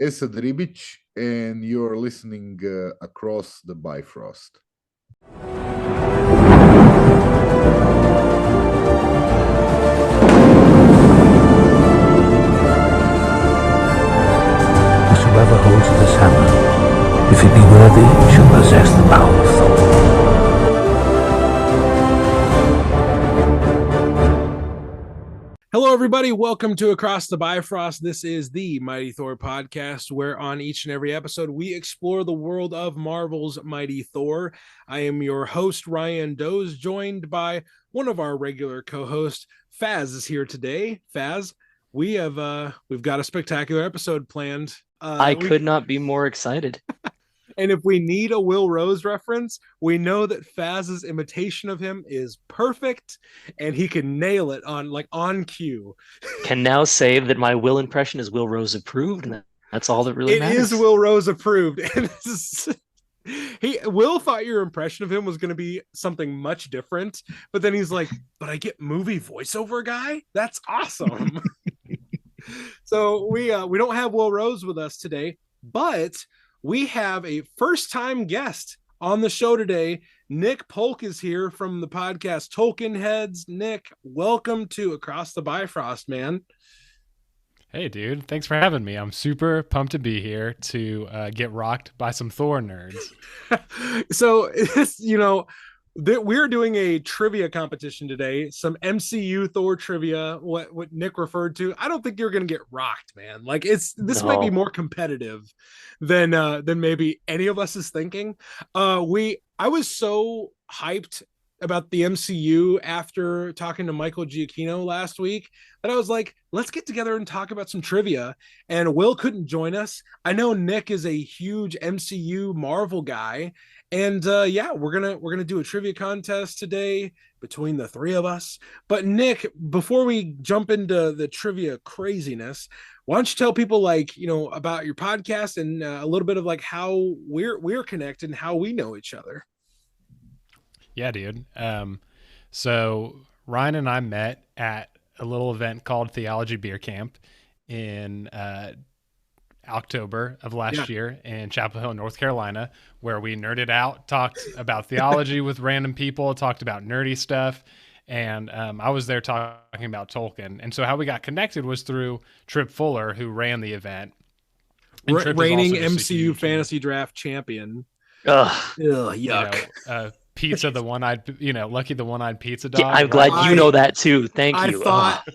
Esad Ribic, and you're listening Across the Bifrost. Whosoever holds this hammer, if he be worthy, shall possess the power of Thor. Hello, everybody. Welcome to Across the Bifrost. This is the Mighty Thor podcast, where on each and every episode, we explore the world of Marvel's Mighty Thor. I am your host, Ryan Doze, joined by one of our regular co-hosts, Faz is here today. Faz, we've got a spectacular episode planned. I could not be more excited. And if we need a Will Rose reference, we know that Faz's imitation of him is perfect, and he can nail it on cue. Can now say that my Will impression is Will Rose approved, and that's all that really matters. It is Will Rose approved. And Will thought your impression of him was going to be something much different, but then he's like, "But I get movie voiceover guy? That's awesome." So we don't have Will Rose with us today, but we have a first-time guest on the show today. Nick Polk is here from the podcast Tolkien Heads. Nick, welcome to Across the Bifrost, man. Hey, dude. Thanks for having me. I'm super pumped to be here to get rocked by some Thor nerds. So, we're doing a trivia competition today, some MCU Thor trivia, what Nick referred to. I don't think you're going to get rocked, man. Like this might be more competitive than maybe any of us is thinking. I was so hyped about the MCU after talking to Michael Giacchino last week that I was like, let's get together and talk about some trivia. And Will couldn't join us. I know Nick is a huge MCU Marvel guy. And we're gonna do a trivia contest today between the three of us. But Nick, before we jump into the trivia craziness, why don't you tell people about your podcast and a little bit of how we're connected and how we know each other? Yeah, dude. So Ryan and I met at a little event called Theology Beer Camp in October of last year in Chapel Hill, North Carolina, where we nerded out, talked about theology with random people, talked about nerdy stuff. And I was there talking about Tolkien. And so how we got connected was through Trip Fuller, who ran the event. Reigning MCU fantasy draft champion. Ugh, yuck. Pizza, the one-eyed, Lucky the one-eyed pizza dog. Yeah, I'm glad you know that too. Thank you.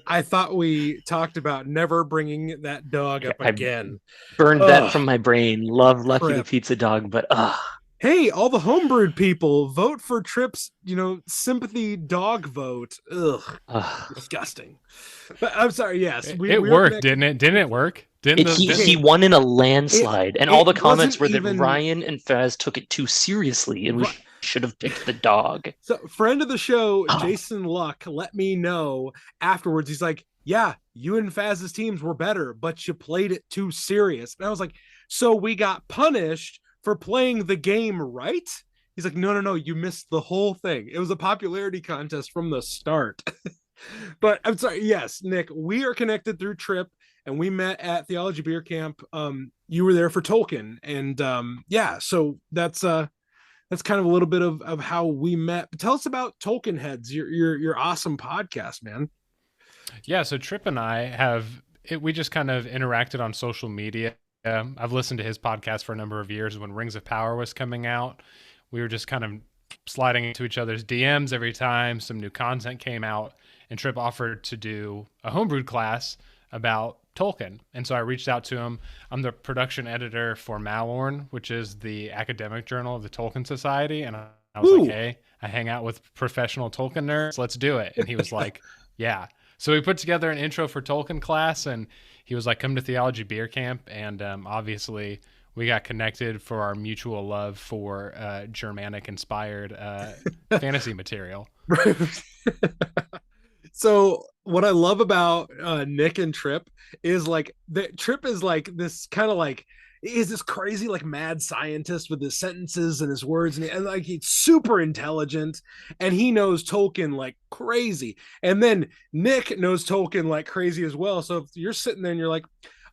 I thought we talked about never bringing that dog up again. Burned that from my brain. Love Lucky the pizza dog, but hey, all the homebrewed people, vote for Trip's, sympathy dog vote. Disgusting. But I'm sorry. Yes, it worked, didn't it? Didn't it work? He won in a landslide, and all the comments were that Ryan and Faz took it too seriously, and we should have picked the dog. So, friend of the show, Jason Luck, let me know afterwards. He's like, "Yeah, you and Faz's teams were better, but you played it too serious." And I was like, "So we got punished for playing the game right?" He's like, No, you missed the whole thing. It was a popularity contest from the start." But I'm sorry. Yes, Nick, we are connected through Trip, and we met at Theology Beer Camp. You were there for Tolkien, and so that's kind of a little bit of how we met. But tell us about Tolkien Heads, your awesome podcast, man. Yeah, so Trip and I we just kind of interacted on social media. I've listened to his podcast for a number of years. When Rings of Power was coming out, we were just kind of sliding into each other's DMs every time some new content came out, and Trip offered to do a homebrewed class about Tolkien. And so I reached out to him. I'm the production editor for Malorn, which is the academic journal of the Tolkien Society. And I was like, hey, I hang out with professional Tolkien nerds. Let's do it. And he was like, yeah. So we put together an intro for Tolkien class, and he was like, come to Theology Beer Camp. And obviously we got connected for our mutual love for Germanic inspired fantasy material. So what I love about Nick and Trip is Trip is this kind of is this crazy mad scientist with his sentences and his words, and he's super intelligent, and he knows Tolkien like crazy. And then Nick knows Tolkien like crazy as well. So if you're sitting there and you're like,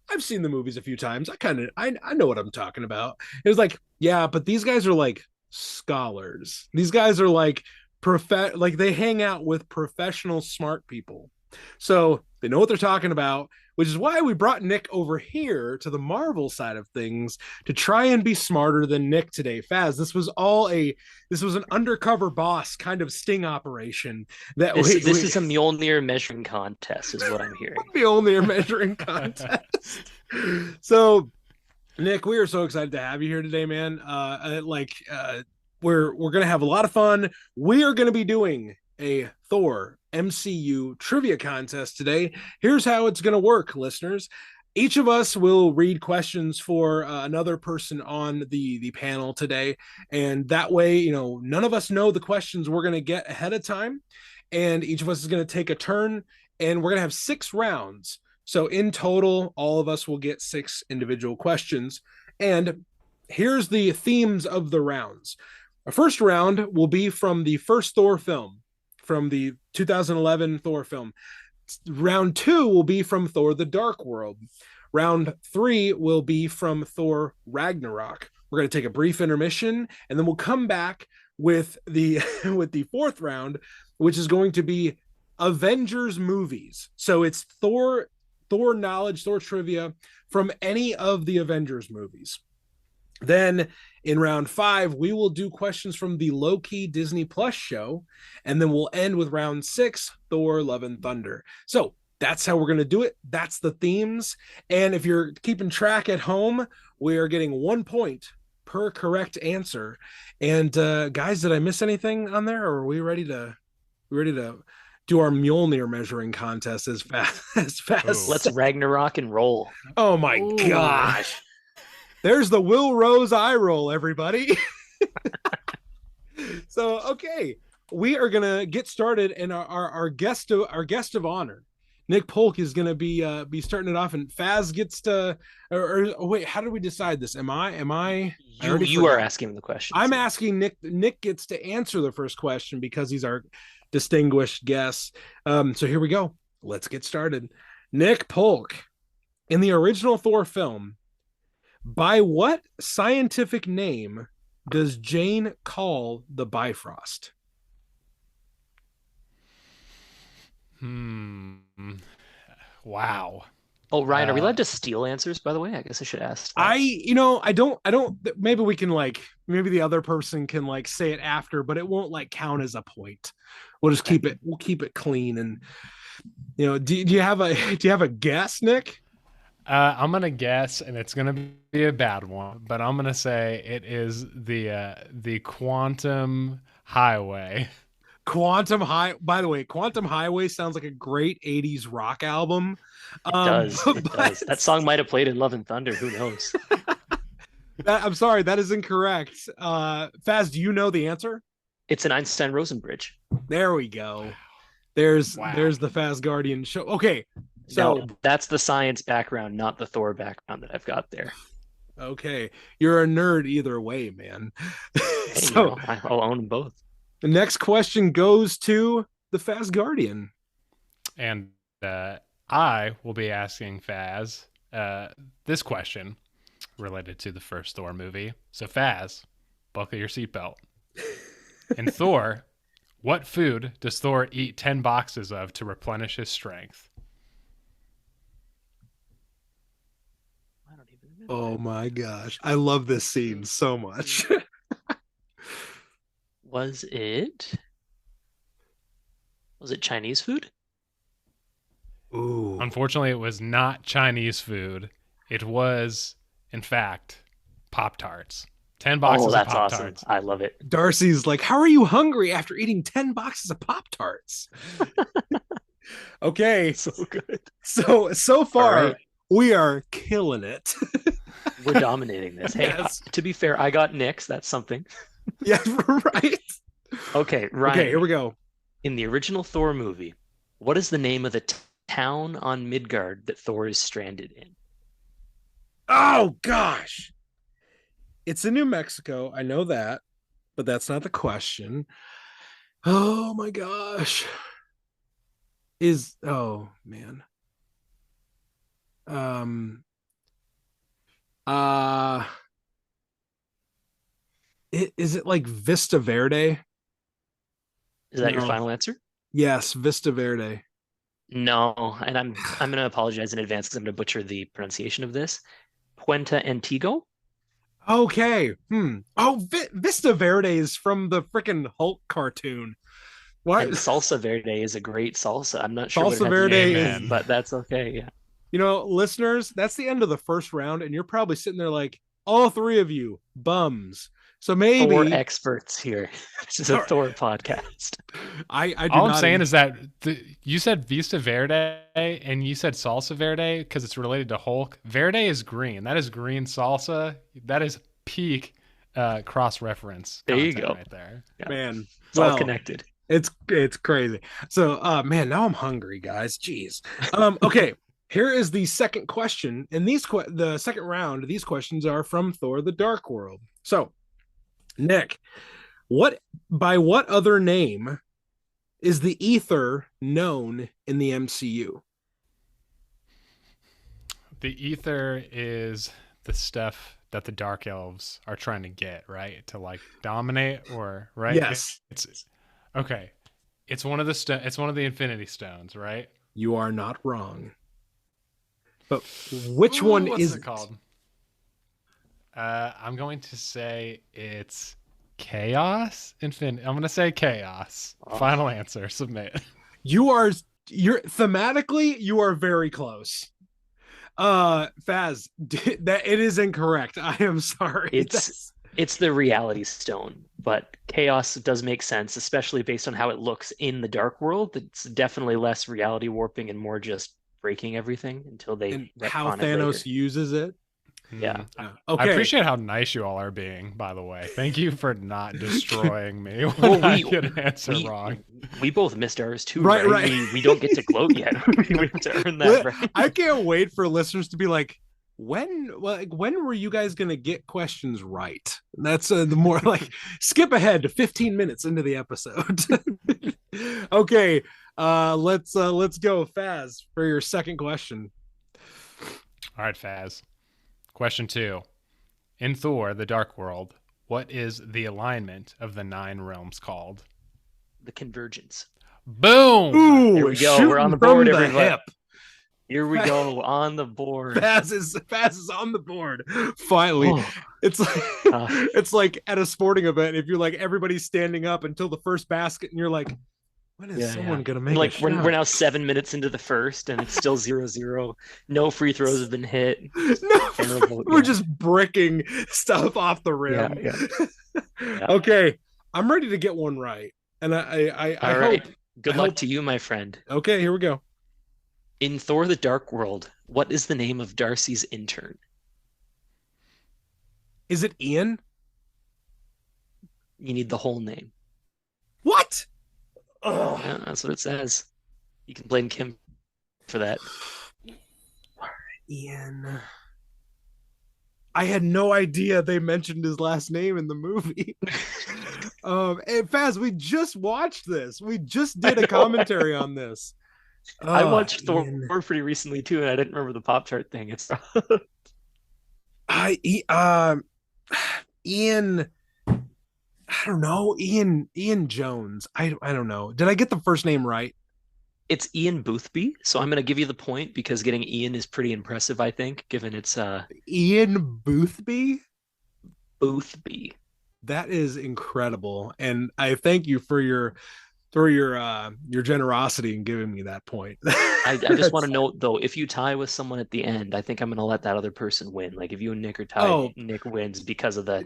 I've seen the movies a few times. I know what I'm talking about. It was like, yeah, but these guys are like scholars. These guys are like like they hang out with professional smart people. So they know what they're talking about, which is why we brought Nick over here to the Marvel side of things to try and be smarter than Nick today. Faz, this was an undercover boss kind of sting operation. This is a Mjolnir measuring contest, is what I'm hearing. Mjolnir measuring contest. So, Nick, we are so excited to have you here today, man. We're gonna have a lot of fun. We are gonna be doing a Thor MCU trivia contest today. Here's how it's going to work, listeners. Each of us will read questions for another person on the panel today. And that way, you know, none of us know the questions we're going to get ahead of time. And each of us is going to take a turn, and we're going to have 6 rounds. So in total, all of us will get 6 individual questions. And here's the themes of the rounds. Our first round will be from the first Thor film, from the 2011 Thor film. Round 2 will be from Thor: The Dark World. Round 3 will be from Thor: Ragnarok. We're going to take a brief intermission, and then we'll come back with the with the 4th round, which is going to be Avengers movies. So it's Thor knowledge, Thor trivia from any of the Avengers movies. Then in round 5, we will do questions from the Loki Disney Plus show, and then we'll end with round 6, Thor: Love and Thunder. So that's how we're going to do it. That's the themes. And if you're keeping track at home, we are getting 1 point per correct answer. And guys, did I miss anything on there, or are we ready to do our Mjolnir measuring contest as fast? Let's Ragnarok and roll. Oh my gosh. There's the Will Rose eye roll, everybody. So, okay, we are gonna get started, and our guest of honor, Nick Polk, is gonna be starting it off, and Faz gets to. Or wait, how do we decide this? Am I? You are asking the question. I'm asking Nick. Nick gets to answer the first question because he's our distinguished guest. So here we go. Let's get started. Nick Polk, in the original Thor film, by what scientific name does Jane call the Bifrost? Wow. Oh, Ryan, are we allowed to steal answers, by the way? I guess I should ask that. I don't, maybe we can maybe the other person can say it after, but it won't count as a point. We'll just keep it clean. And, do you have a guess, Nick? I'm going to guess, and it's going to be a bad one, but I'm going to say it is the Quantum Highway. By the way, Quantum Highway sounds like a great 80s rock album. It does. That song might have played in Love and Thunder. Who knows? I'm sorry, that is incorrect. Faz, do you know the answer? It's an Einstein-Rosen bridge. There we go. There's the Faz Guardian show. Okay. So no, that's the science background, not the Thor background that I've got there. Okay. You're a nerd either way, man. Hey, I'll own them both. The next question goes to the Faz Guardian. And I will be asking Faz this question related to the first Thor movie. So Faz, buckle your seatbelt. In Thor, what food does Thor eat 10 boxes of to replenish his strength? Oh my gosh. I love this scene so much. Was it Chinese food? Ooh. Unfortunately, it was not Chinese food. It was, in fact, Pop-Tarts. 10 boxes that's of Pop-Tarts. Awesome. I love it. Darcy's like, how are you hungry after eating 10 boxes of Pop-Tarts? Okay. So good. So far, right. We are killing it. We're dominating this. Hey, Yes. To be fair, I got Nick's. That's something. Yeah, right. Okay, Ryan. Okay, here we go. In the original Thor movie, what is the name of the town on Midgard that Thor is stranded in? Oh gosh. It's in New Mexico. I know that, but that's not the question. Oh my gosh. Oh man. Is it like Vista Verde? Is that your No. final answer? Yes, Vista Verde. No, and I'm going to apologize in advance because I'm going to butcher the pronunciation of this. Puente Antigo. Okay. Oh, Vista Verde is from the freaking Hulk cartoon. What? And Salsa Verde is a great salsa. I'm not sure what it Salsa has Verde to do with is- it, but that's okay. Yeah. You know, listeners, that's the end of the first round, and you're probably sitting there like, all three of you bums. So maybe Four experts here. This is a Thor podcast. I do All not I'm saying is that you said Vista Verde and you said Salsa Verde because it's related to Hulk. Verde is green. That is green salsa. That is peak cross reference. There you go. Right there. Yeah. man. It's all connected. It's crazy. So man, now I'm hungry, guys. Jeez. Okay. Here is the second question. And the second round, these questions are from Thor the Dark World. So, Nick, by what other name is the ether known in the MCU? The ether is the stuff that the Dark Elves are trying to get, right? To like dominate or right? Yes. It's okay. It's one of the it's one of the Infinity Stones, right? You are not wrong. But which one What's is it called? I'm going to say it's Chaos Infinity. I'm going to say Chaos. Final answer. Submit. you're thematically you are very close. Faz, that it is incorrect. I am sorry. It's the Reality Stone, but Chaos does make sense, especially based on how it looks in the Dark World. It's definitely less reality warping and more just breaking everything until they and how retcon it Thanos later. uses it. Yeah. Okay. I appreciate how nice you all are being, by the way. Thank you for not destroying me when Well, I get an answer wrong. We both missed ours too, Right, right? right. We don't get to gloat yet. We have to earn that, right? I can't wait for listeners to be like, when were you guys gonna get questions right? That's the more like skip ahead to 15 minutes into the episode. Okay, let's go, Faz, for your second question. All right, Faz. Question 2. In Thor, the Dark World, what is the alignment of the 9 realms called? The convergence. Boom! Ooh, There we go. We're on the shooting board, from the everybody. hip. Here we go on the board. Faz is on the board. Finally. Oh, It's like it's like at a sporting event, if you're like everybody's standing up until the first basket, and you're like, when is someone gonna make like a we're shot? now 7 minutes into the first, and it's still 0-0. No free throws have been hit. No, Terrible, we're yeah. just bricking stuff off the rim. Yeah. Okay, I'm ready to get one right, and I All hope. right. Good I luck hope- to you, my friend. Okay, here we go. In Thor: The Dark World, what is the name of Darcy's intern? Is it Ian? You need the whole name. What? Oh, Yeah, that's what it says. You can blame Kim for that. Ian. I had no idea they mentioned his last name in the movie. And Faz, we just watched this. We just did a commentary on this. I watched Thor Ian. pretty recently too, and I didn't remember the Pop-Tart thing. It's Ian. I don't know. Ian Jones. I don't know. Did I get the first name right? It's Ian Boothby, so I'm going to give you the point because getting Ian is pretty impressive, I think, given it's Ian Boothby. Boothby. That is incredible, and I thank you for your generosity in giving me that point. I just want to note though, if you tie with someone at the end, I think I'm going to let that other person win. Like if you and Nick are tied, Nick wins because of the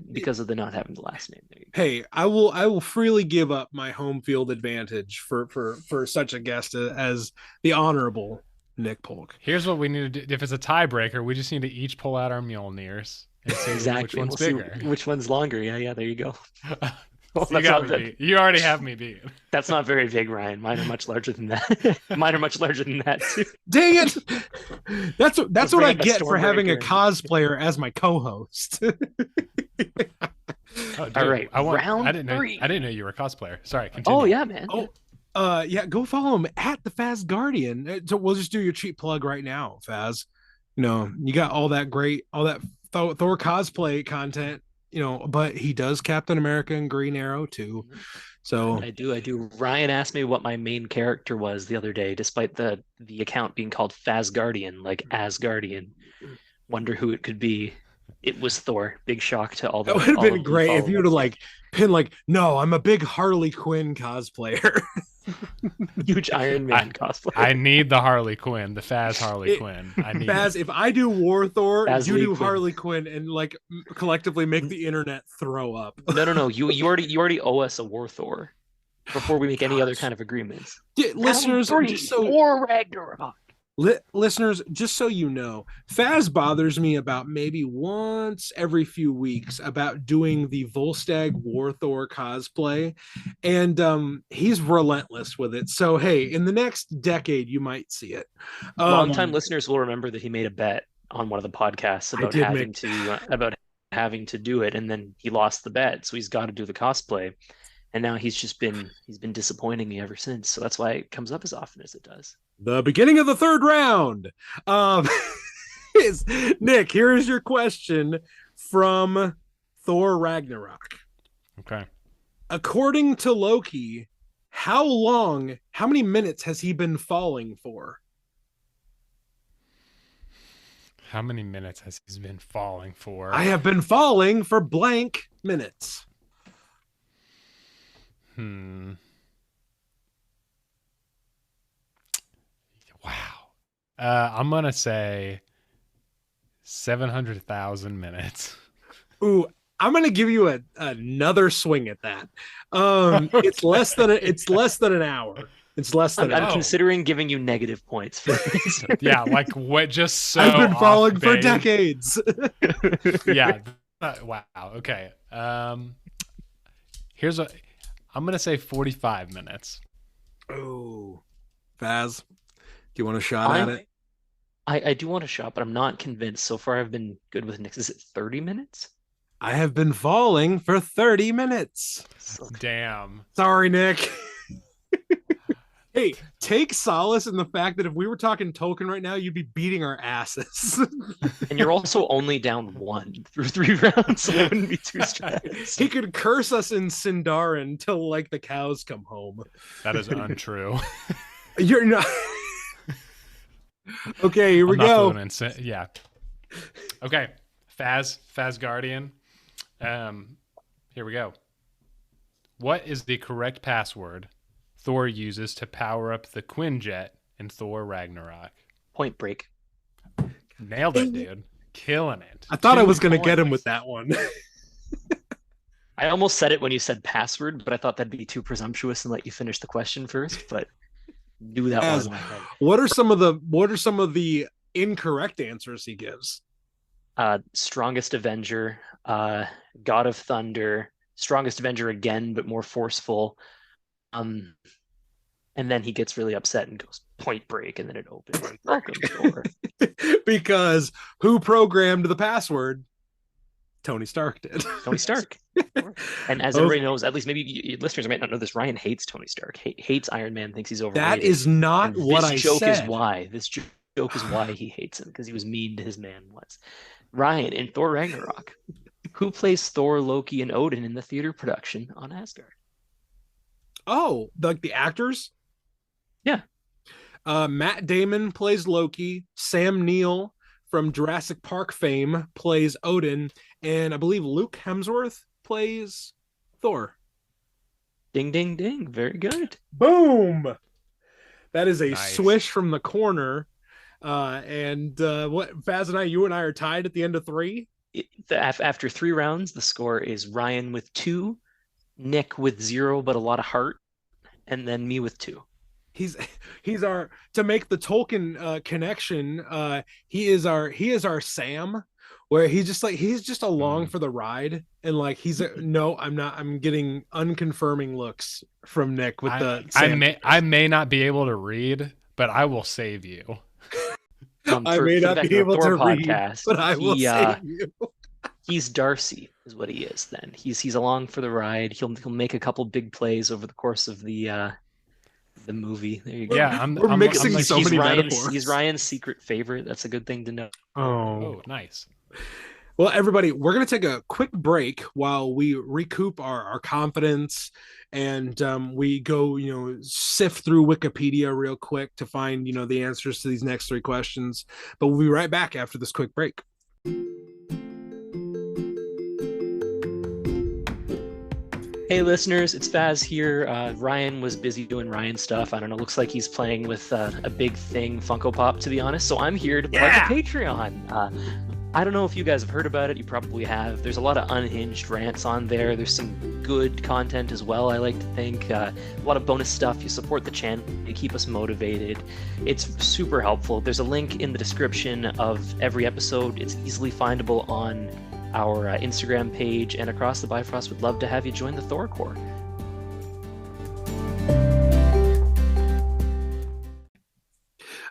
not having the last name. There you go. Hey, I will freely give up my home field advantage for such a guest as the honorable Nick Polk. Here's what we need to do. If it's a tiebreaker, we just need to each pull out our Mjolnirs and see Exactly. which one's We'll see bigger. which one's longer. Yeah, there you go. Well, You got me beat. You already have me beat. That's not very big, Ryan. Mine are much larger than that. Mine are much larger than that too. Dang it! That's what bring I up a get for having a Stormbreaker. cosplayer as my co-host. Oh, dude, All right, round I didn't know. 3. I didn't know you were a cosplayer. Sorry. Continue. Oh yeah, man. Oh, yeah, go follow him at the Faz Guardian. So we'll just do your cheap plug right now, Faz. You know, you got all that Thor cosplay content, but he does Captain America and Green Arrow too. So I do. Ryan asked me what my main character was the other day, despite the account being called Fazguardian, like Asgardian. Wonder who it could be. It was Thor. Big shock to all the. That would have all been of the great if you would have followers. pinned no, I'm a big Harley Quinn cosplayer. Huge Iron Man cosplay. I need the Harley Quinn, the Faz Harley Quinn. I need Faz, if I do War Thor, Faz you Lee do Quinn. Harley Quinn, and collectively make the internet throw up. No. You already owe us a War Thor before we make any other kind of agreements. Listeners, War Ragnarok. Listeners, just so you know, Faz bothers me about maybe once every few weeks about doing the Volstagg War Thor cosplay, and he's relentless with it. So hey, in the next decade, you might see it. Long-time listeners will remember that he made a bet on one of the podcasts about having to do it, and then he lost the bet, so he's got to do the cosplay. And now he's been disappointing me ever since. So that's why it comes up as often as it does. The beginning of the third round. Is Nick, here is your question from Thor Ragnarok. Okay. According to Loki, how many minutes has he been falling for? How many minutes has he been falling for? I have been falling for blank minutes. Wow. I'm going to say 700,000 minutes. Ooh, I'm going to give you another swing at that. It's less than an hour. It's less than I'm considering giving you negative points for this. Yeah, like what? Just so I've been falling for base. decades. Yeah. Wow. Okay. I'm going to say 45 minutes. Oh, Faz, do you want a shot at it? I do want a shot, but I'm not convinced. So far, I've been good with Nick. Is it 30 minutes? I have been falling for 30 minutes. Damn. Sorry, Nick. Hey, take solace in the fact that if we were talking Tolkien right now, you'd be beating our asses. And you're also only down 1 through 3 rounds, so it wouldn't be too stressed. He could curse us in Sindarin until the cows come home. That is untrue. You're not. Okay, here we go. Yeah. Okay. Fazguardian. Here we go. What is the correct password Thor uses to power up the Quinjet in Thor Ragnarok? Point Break. Nailed it, dude. Killing it. I thought I was going to get him with that one. I almost said it when you said password, but I thought that'd be too presumptuous and let you finish the question first, but do that one. What are some of the incorrect answers he gives? Strongest Avenger, God of Thunder, Strongest Avenger again, but more forceful. And then he gets really upset and goes Point Break, and then it opens. Welcome, Thor. Because who programmed the password? Tony Stark did. Tony Stark. And as everybody knows, at least maybe listeners might not know this, Ryan hates Tony Stark. Hates Iron Man, thinks he's overrated. That is not what I said. This joke is why he hates him, because he was mean to his man once. Ryan, in Thor Ragnarok, who plays Thor, Loki, and Odin in the theater production on Asgard? Oh, the actors? Yeah. Matt Damon plays Loki. Sam Neill from Jurassic Park fame plays Odin. And I believe Luke Hemsworth plays Thor. Ding, ding, ding. Very good. Boom! That is a Nice. swish from the corner. And Faz and you and I are tied at the end of 3. After 3 rounds, the score is Ryan with 2, Nick with 0, but a lot of heart, and then me with 2. He's our, to make the Tolkien connection. He is our Sam, where he's just along for the ride, and no, I'm not. I'm getting unconfirming looks from Nick with the Sam. I may not be able to read, but I will save you. I may not be able to read, but I will save you. He's Darcy, is what he is. Then he's along for the ride. He'll make a couple big plays over the course of the movie. There you go. Yeah, We're mixing so many metaphors. He's Ryan's secret favorite. That's a good thing to know. Oh, nice. Well, everybody, we're going to take a quick break while we recoup our confidence and we go, sift through Wikipedia real quick to find, the answers to these next 3 questions. But we'll be right back after this quick break. Hey listeners, it's Faz here. Ryan was busy doing Ryan stuff. I don't know, looks like he's playing with a big thing, Funko Pop, to be honest. So I'm here to plug the Patreon. I don't know if you guys have heard about it. You probably have. There's a lot of unhinged rants on there. There's some good content as well, I like to think. A lot of bonus stuff. You support the channel. You keep us motivated. It's super helpful. There's a link in the description of every episode. It's easily findable on our Instagram page and across the Bifrost. Would love to have you join the Thor Corps.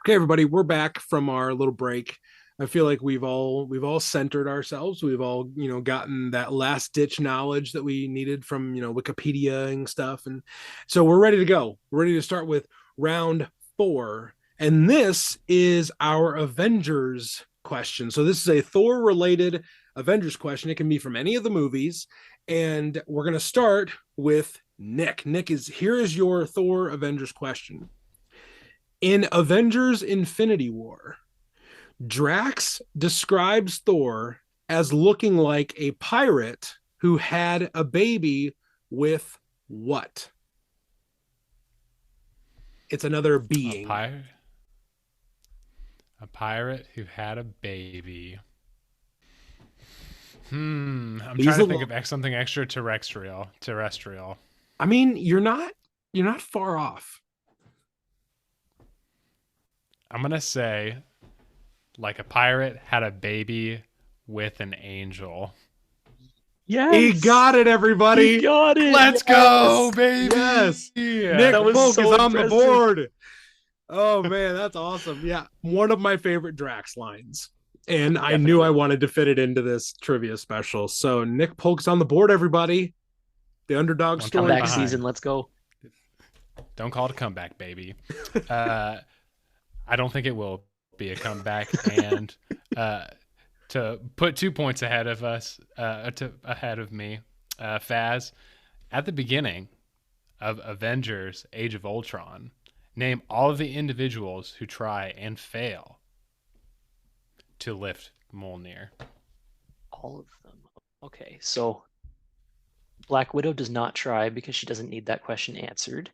Okay, everybody, we're back from our little break. I feel like we've all centered ourselves. We've all, gotten that last ditch knowledge that we needed from, Wikipedia and stuff. And so we're ready to go. We're ready to start with round 4. And this is our Avengers question. So this is a Thor related Avengers question. It can be from any of the movies. And we're going to start with Nick. Nick, here is your Thor Avengers question. In Avengers Infinity War, Drax describes Thor as looking like a pirate who had a baby with what? It's another being. A pirate who had a baby. I'm trying to think of something extraterrestrial. I mean, you're not far off. I'm gonna say, like, a pirate had a baby with an angel. Yes. He got it, everybody. He got it. Let's go, baby. Yes. Yeah. Nick Polk so is on impressive. the board. Oh, man, that's awesome. Yeah, one of my favorite Drax lines. And definitely. I knew I wanted to fit it into this trivia special. So Nick Polk's on the board, everybody. The underdog story. Comeback season, let's go. Don't call it a comeback, baby. I don't think it will be a comeback. And to put 2 points ahead of me, Faz, at the beginning of Avengers Age of Ultron, name all of the individuals who try and fail to lift Mjolnir. All of them. Okay, so Black Widow does not try because she doesn't need that question answered.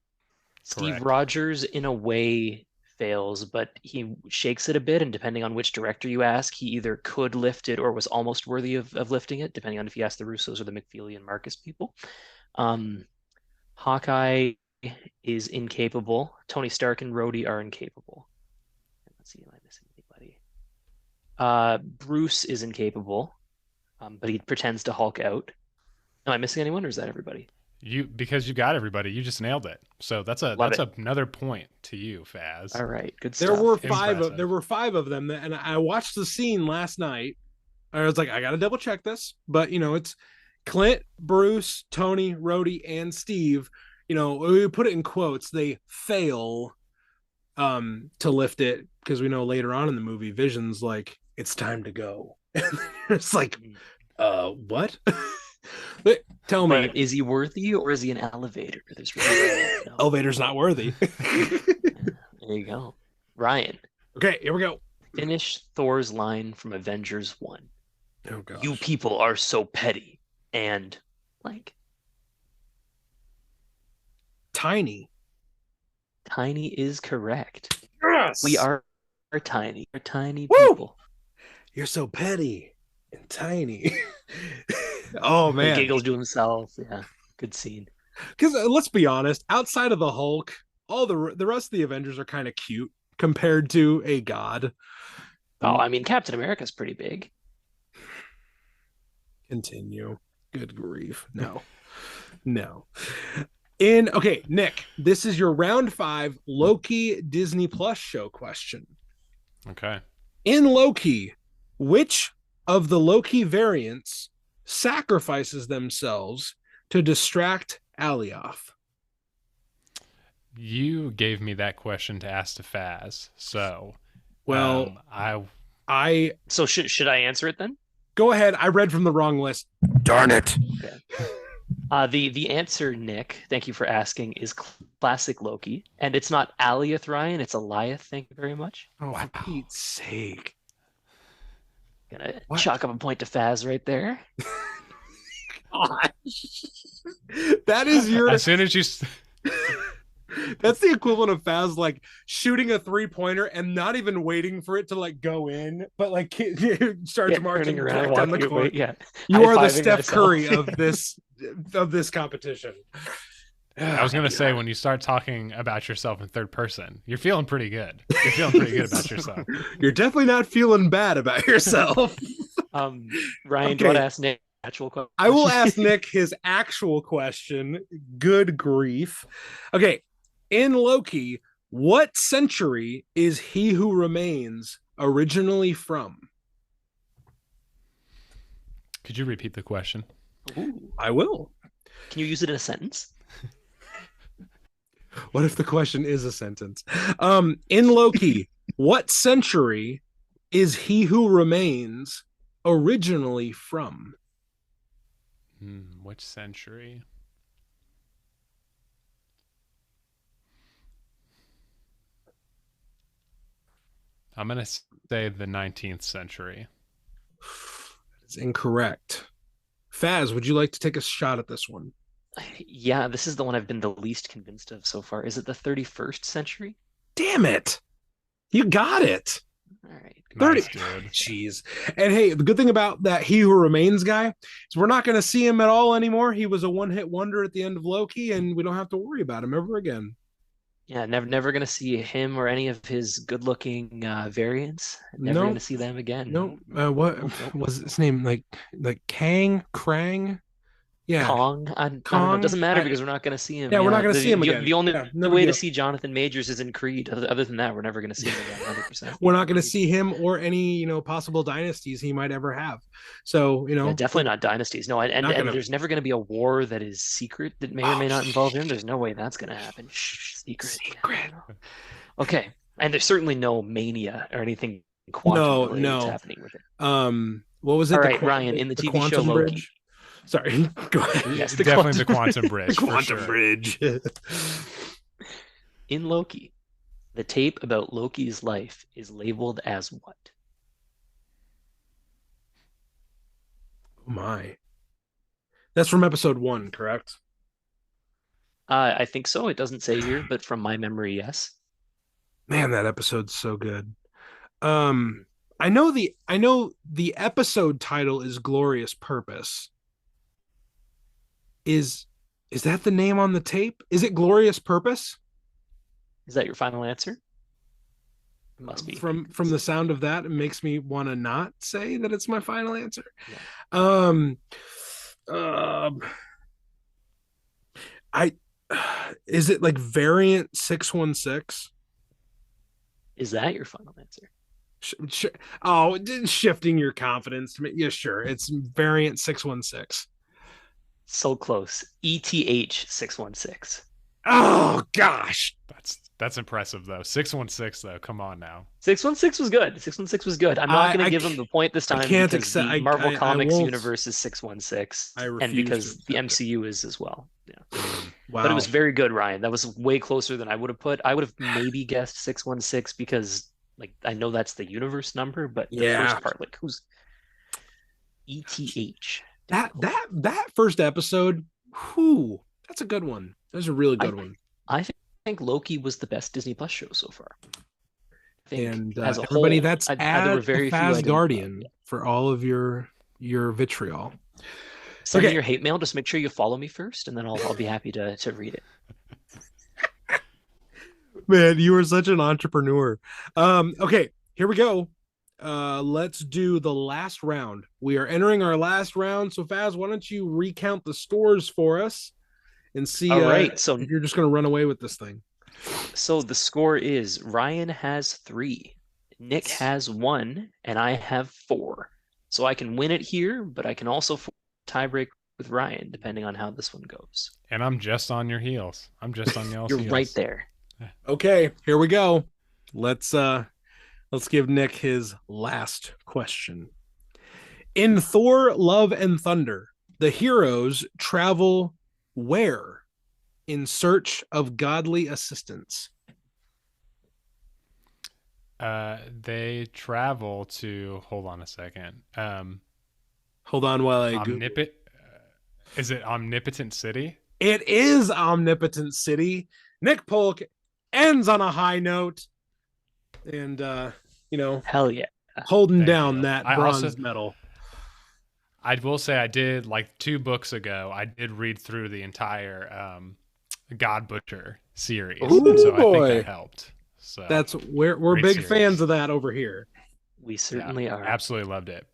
Correct. Steve Rogers, in a way, fails, but he shakes it a bit, and depending on which director you ask, he either could lift it or was almost worthy of lifting it, depending on if you ask the Russos or the McFeely and Marcus people. Hawkeye is incapable. Tony Stark and Rhodey are incapable. Let's see, am I missing anybody? Bruce is incapable, but he pretends to Hulk out. Am I missing anyone, or is that everybody? Because you got everybody, you just nailed it. So that's another point to you, Faz. All right, good stuff. There were 5 of them, and I watched the scene last night. I was like, I gotta double check this, but it's Clint, Bruce, Tony, Rhodey, and Steve. We put it in quotes. They fail to lift it because we know later on in the movie, Vision's like, it's time to go. It's like, what? But tell me, is he worthy or is he an elevator? There's really no. Elevator's not worthy. There you go. Ryan. Okay, here we go. Finish Thor's line from Avengers 1. Oh, gosh. You people are so petty and blank. Tiny. Tiny is correct. Yes! We are tiny. We're tiny Woo! people. You're so petty and tiny. Oh, man. He giggles to himself. Yeah, good scene. Because let's be honest, outside of the Hulk, all the rest of the Avengers are kind of cute compared to a god. Oh, I mean, Captain America's pretty big. Continue. Good grief. No. Okay, Nick, this is your round 5 Loki Disney Plus show question. Okay. In Loki, which of the Loki variants sacrifices themselves to distract Alioth? You gave me that question to ask to Faz, so well, So should I answer it then? Go ahead. I read from the wrong list. Darn it. Okay. The answer, Nick, thank you for asking, is classic Loki. And it's not Aliath, Ryan. It's Aliath. Thank you very much. Oh, for Pete's sake. Gonna chalk up a point to Faz right there. That is your... As soon as you... That's the equivalent of Faz like shooting a 3-pointer and not even waiting for it to like go in, but like starts marching around down the court. Yeah, you are the Steph Curry of this competition. I was gonna say, when you start talking about yourself in third person, you're feeling pretty good. You're feeling pretty good about yourself. You're definitely not feeling bad about yourself. Ryan, do you want to ask Nick actual question? I will ask Nick his actual question. Good grief. Okay. In Loki, what century is He Who Remains originally from? Could you repeat the question? Ooh. I will. Can you use it in a sentence? What if the question is a sentence? In Loki, what century is He Who Remains originally from? Which century? I'm going to say the 19th century. It's incorrect. Faz, would you like to take a shot at this one? Yeah, this is the one I've been the least convinced of so far. Is it the 31st century? Damn it. You got it. All right. 30. Nice, dude. Jeez. And hey, the good thing about that He Who Remains guy is we're not going to see him at all anymore. He was a one-hit wonder at the end of Loki, and we don't have to worry about him ever again. Yeah, never gonna see him or any of his good-looking variants. Never gonna see them again. No. What was his name? Like Kang? Krang? Yeah. Kong. I don't know. It doesn't matter because we're not gonna see him. Yeah, we're not gonna see him again. The only way to see Jonathan Majors is in Creed. Other than that, we're never gonna see him again. 100%. We're not gonna see him or any possible dynasties he might ever have. So yeah, definitely not dynasties. No, and there's never gonna be a war that is secret that may or may not involve him. There's no way that's gonna happen. Shh, secret. Okay, and there's certainly no mania or anything quantum that's happening with it. What was it? All right, Ryan, in the TV show Loki. Bridge? Sorry, go ahead. Yes, definitely the quantum bridge. The quantum bridge. In Loki, the tape about Loki's life is labeled as what? Oh my. That's from episode 1, correct? I think so. It doesn't say here, but from my memory, yes. Man, that episode's so good. I know the episode title is Glorious Purpose. Is that the name on the tape? Is it Glorious Purpose? Is that your final answer? It must be. From the sound of that, it makes me want to not say that it's my final answer. Yeah. Is it like Variant 616? Is that your final answer? Shifting your confidence to me. Yeah, sure. It's Variant 616. So close. ETH 616. Oh gosh. That's impressive though. 616 though. Come on now. 616 was good. 616 was good. I'm not going to give him the point this time because the Marvel Comics universe is 616, and because the MCU is as well. Yeah. Wow. But it was very good, Ryan. That was way closer than I would have put. I would have maybe guessed 616 because I know that's the universe number, but the first part, who's ETH? That first episode, that's a good one. That's a really good one. I think Loki was the best Disney Plus show so far. And as a everybody, whole, that's Faz Guardian for all of your vitriol. Send me your hate mail. Just make sure you follow me first, and then I'll be happy to read it. Man, you are such an entrepreneur. Okay, here we go. Let's do the last round. We are entering our last round. So Faz, why don't you recount the scores for us and see so if you're just going to run away with this thing. So the score is Ryan has 3, Nick has 1, and I have 4. So I can win it here, but I can also tiebreak with Ryan depending on how this one goes. And I'm just on your heels. I'm just on y'all's You're heels. right there. Okay, here we go. Let's give Nick his last question. In Thor, Love and Thunder, the heroes travel where in search of godly assistance? They travel to. Hold on a second. Hold on while I Is it Omnipotent City? It is Omnipotent City. Nick Polk ends on a high note, and hell yeah, holding Thank down you. that I bronze medal. I will say I did, like 2 books ago, I did read through the entire God Butcher series. Ooh, and so I think boy. that helped. So That's we're Great big series. fans of that over here. we certainly are. Absolutely loved it.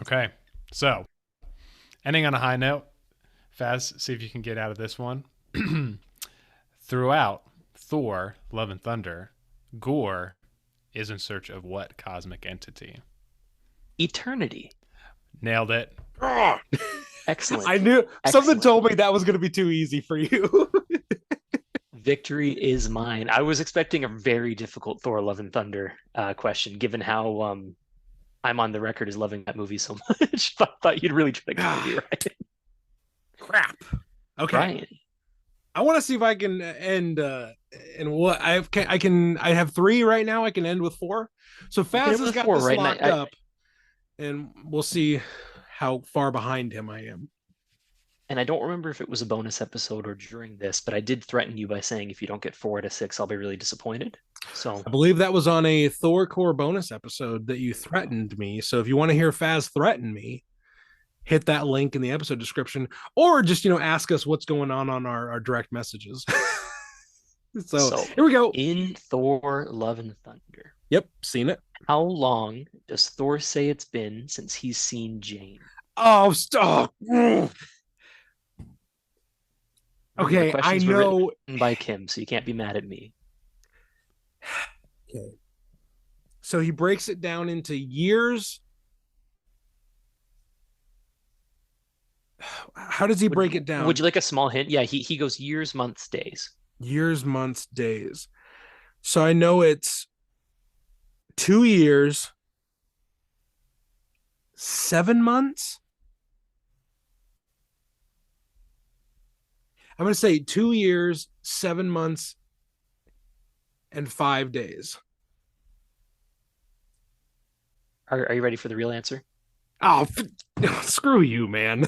Okay, so ending on a high note, Faz, see if you can get out of this one. Throughout Thor, Love and Thunder, Gore is in search of what cosmic entity? Eternity. Nailed it. Excellent. I knew something Excellent. told me that was going to be too easy for you. Victory is mine. I was expecting a very difficult Thor Love and Thunder question, given how I'm on the record as loving that movie so much. I thought you'd really try to get me right. Crap. Okay. Ryan, I want to see if I can end and what I have 3 right now. I can end with 4. So can Faz end has with got 4, this right? locked up, and we'll see how far behind him I am. and I don't remember if it was a bonus episode or during this, but I did threaten you by saying if you don't get 4 out of 6, I'll be really disappointed. So I believe that was on a Thor Core bonus episode that you threatened me. So if you want to hear Faz threaten me, hit that link in the episode description, or just ask us what's going on our direct messages. so here we go. In Thor Love and Thunder, Yep, seen it. how long does Thor say it's been since he's seen Jane? Oh, stop. Okay, The I questions were know. written by Kim, so you can't be mad at me. Okay. So he breaks it down into years. How does he break it down? Would you like a small hint? Yeah, he goes years, months, days. Years, months, days. So I know it's 2 years, 7 months. I'm going to say 2 years, 7 months, and 5 days. Are you ready for the real answer? Oh, screw you, man.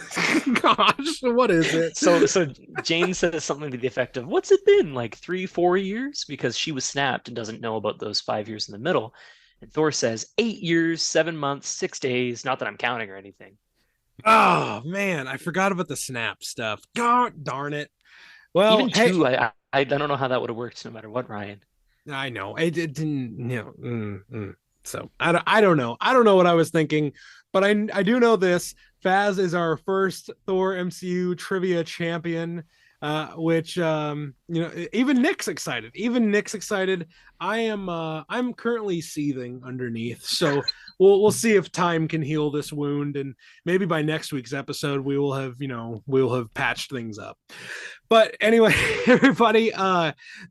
Gosh, what is it? So Jane says something to the effect of, what's it been, like 3-4 years? Because she was snapped and doesn't know about those 5 years in the middle. And Thor says 8 years, 7 months, 6 days. Not that I'm counting or anything. Oh, man, I forgot about the snap stuff. God darn it. Well, Even 2, I don't know how that would have worked no matter what, Ryan. I know it didn't. So I don't know. I don't know what I was thinking, but I do know this. Faz is our first Thor MCU trivia champion, which even Nick's excited. I'm currently seething underneath, so we'll see if time can heal this wound, and maybe by next week's episode we will have patched things up. But anyway, everybody,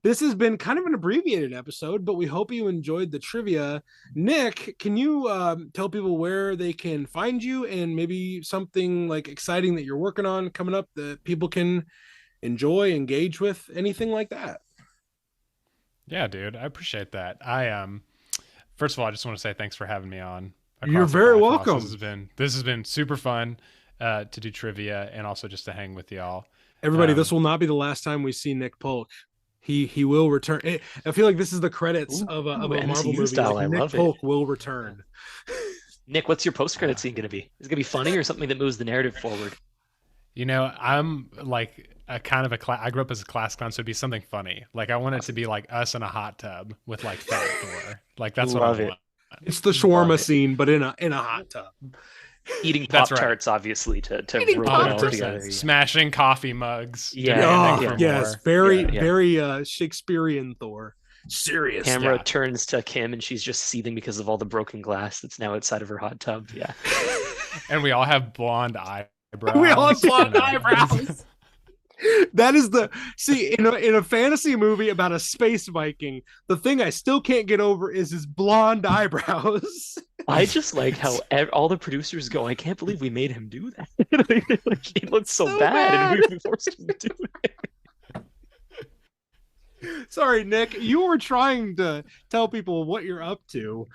this has been kind of an abbreviated episode, but we hope you enjoyed the trivia. Nick, can you tell people where they can find you, and maybe something like exciting that you're working on coming up that people can enjoy, engage with, anything like that? Yeah, dude, I appreciate that. First of all, I just want to say thanks for having me on. You're very welcome. This has been super fun to do trivia and also just to hang with y'all. Everybody, this will not be the last time we see Nick Polk. He will return. I feel like this is the credits of a Marvel MCU movie. style, Like I Nick love it. Polk will return. Nick, what's your post-credit scene going to be? Is it going to be funny or something that moves the narrative forward? I'm like I grew up as a class clown, so it'd be something funny. Like I want it to be like us in a hot tub with like fat Thor. Like that's what I Love it. want. It's the shawarma Love it. scene, but in a hot tub. Eating That's right. Pop-Tarts, obviously, to Eating roll it all Pop-Tarts. together. Smashing coffee mugs. Yeah, demanding Oh, for yes, more. very Shakespearean Thor. Serious. Camera Yeah. turns to Kim, and she's just seething because of all the broken glass that's now outside of her hot tub. Yeah. And we all have blonde eyebrows. We all have blonde you know. eyebrows. That is in a fantasy movie about a space Viking, the thing I still can't get over is his blonde eyebrows. I just like how all the producers go, I can't believe we made him do that. Like, he looks so bad, and we forced him to do it. Sorry, Nick, you were trying to tell people what you're up to.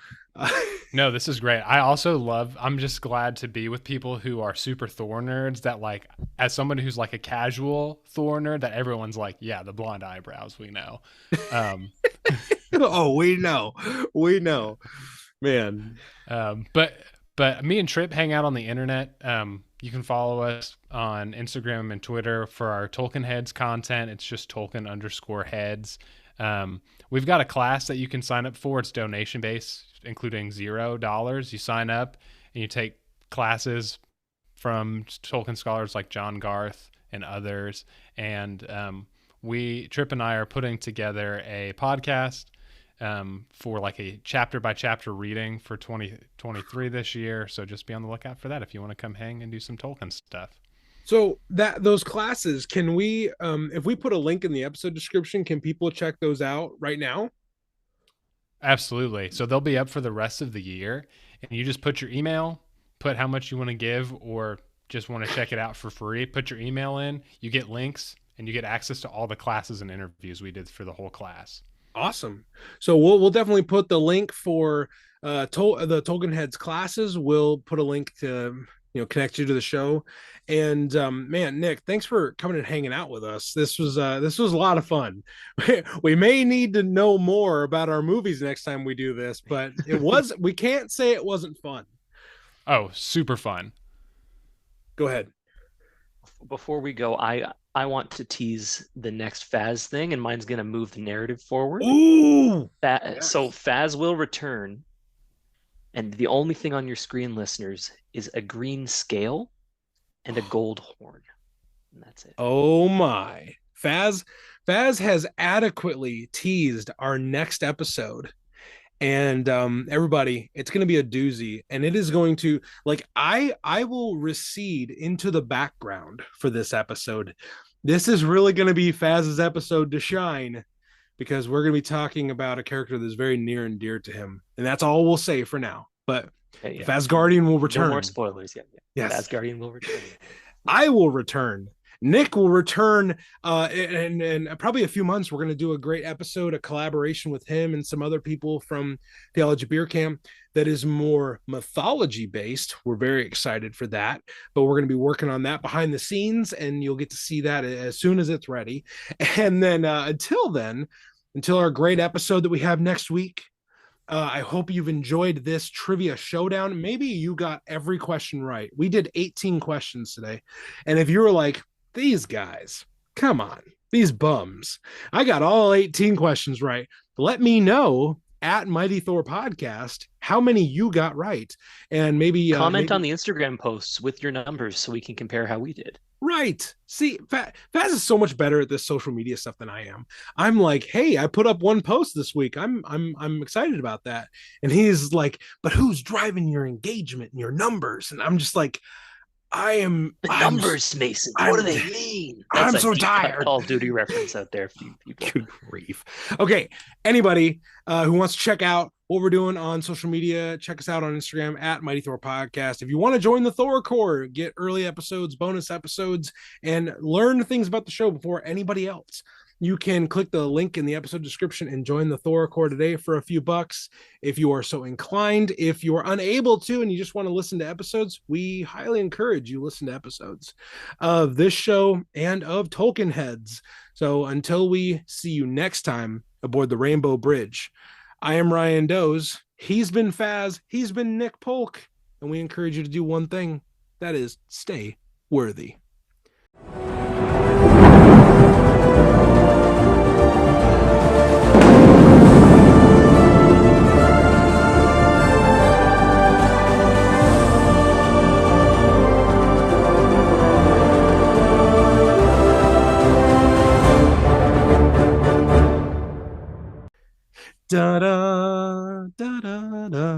No, this is great. I'm just glad to be with people who are super Thor nerds that, like, as someone who's like a casual Thor nerd, that everyone's like, yeah, the blonde eyebrows, we know. Oh, we know, man. But me and Trip hang out on the internet. You can follow us on Instagram and Twitter for our Tolkien Heads content. It's just Tolkien_heads. We've got a class that you can sign up for. It's donation based, including $0. You sign up and you take classes from Tolkien scholars like John Garth and others. And Trip and I are putting together a podcast for like a chapter by chapter reading for 2023 this year. So just be on the lookout for that if you want to come hang and do some Tolkien stuff. So those classes, can we, if we put a link in the episode description, can people check those out right now? Absolutely. So they'll be up for the rest of the year, and you just put your email, put how much you want to give, or just want to check it out for free. Put your email in, you get links, and you get access to all the classes and interviews we did for the whole class. Awesome. So we'll definitely put the link for the Tolkien Heads classes. We'll put a link to connect you to the show. And man, Nick, thanks for coming and hanging out with us. This was a lot of fun. We may need to know more about our movies next time we do this, but we can't say it wasn't fun. Oh, super fun. Go ahead. Before we go, I want to tease the next Faz thing, and mine's going to move the narrative forward. Ooh! Yes. So Faz will return, and the only thing on your screen, listeners, is a green scale and a gold horn. And that's it. Oh my. Faz has adequately teased our next episode. And everybody, it's going to be a doozy, and it is going to, like, I will recede into the background for this episode. This is really going to be Faz's episode to shine, because we're going to be talking about a character that's very near and dear to him, and that's all we'll say for now. But Fazguardian will return. No more spoilers yet. Yes, Fazguardian will return. I will return. Nick will return in probably a few months. We're going to do a great episode, a collaboration with him and some other people from Theology Beer Camp that is more mythology based. We're very excited for that, but we're going to be working on that behind the scenes, and you'll get to see that as soon as it's ready. And then until our great episode that we have next week, I hope you've enjoyed this trivia showdown. Maybe you got every question right. We did 18 questions today. And if you were like, these guys, come on, these bums, I got all 18 questions right, let me know at Mighty Thor Podcast how many you got right. And maybe comment on the Instagram posts with your numbers so we can compare how we did. Right. See, Faz is so much better at this social media stuff than I am. I'm like, hey, I put up one post this week. I'm excited about that. And he's like, but who's driving your engagement and your numbers? And I'm just like, numbers, Mason. What do they mean? That's I'm so tired. Call of Duty reference out there for you people. Good grief. Okay. Anybody who wants to check out what we're doing on social media, check us out on Instagram at Mighty Thor Podcast. If you want to join the Thor Corps, get early episodes, bonus episodes, and learn things about the show before anybody else, you can click the link in the episode description and join the Thor Corps today for a few bucks. If you are so inclined, if you're unable to and you just want to listen to episodes, we highly encourage you listen to episodes of this show and of Tolkien Heads. So until we see you next time aboard the Rainbow Bridge, I am Ryan Doze. He's been Faz. He's been Nick Polk. And we encourage you to do one thing. That is, stay worthy. Da da da da da.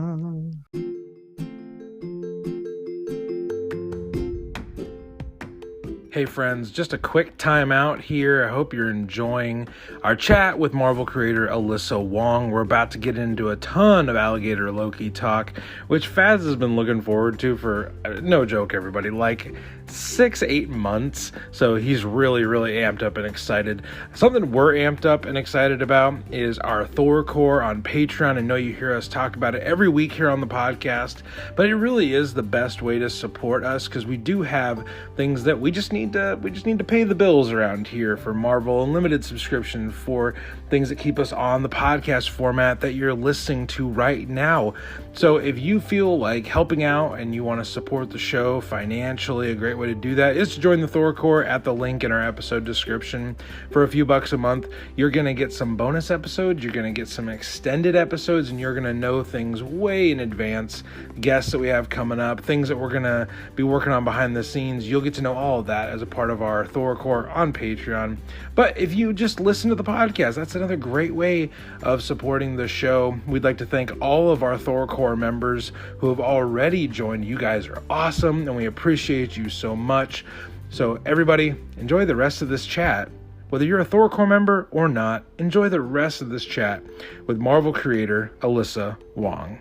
Hey friends, just a quick timeout here. I hope you're enjoying our chat with Marvel creator Alyssa Wong. We're about to get into a ton of Alligator Loki talk, which Faz has been looking forward to for, no joke everybody, like 6-8 months. So he's really amped up and excited. Something we're amped up and excited about is our Thor core on Patreon. I know you hear us talk about it every week here on the podcast, but it really is the best way to support us because we do have things that we just need to pay the bills around here for Marvel Unlimited subscription, for things that keep us on the podcast format that you're listening to right now. So if you feel like helping out and you want to support the show financially, a great way to do that is to join the Thor Corps at the link in our episode description. For a few bucks a month, you're going to get some bonus episodes, you're going to get some extended episodes, and you're going to know things way in advance, guests that we have coming up, things that we're going to be working on behind the scenes. You'll get to know all of that as a part of our Thor Corps on Patreon. But if you just listen to the podcast, that's another great way of supporting the show. We'd like to thank all of our Thor Corps members who have already joined. You guys are awesome, and we appreciate you so much. So everybody, enjoy the rest of this chat. Whether you're a Thor Corps member or not, enjoy the rest of this chat with Marvel creator Alyssa Wong.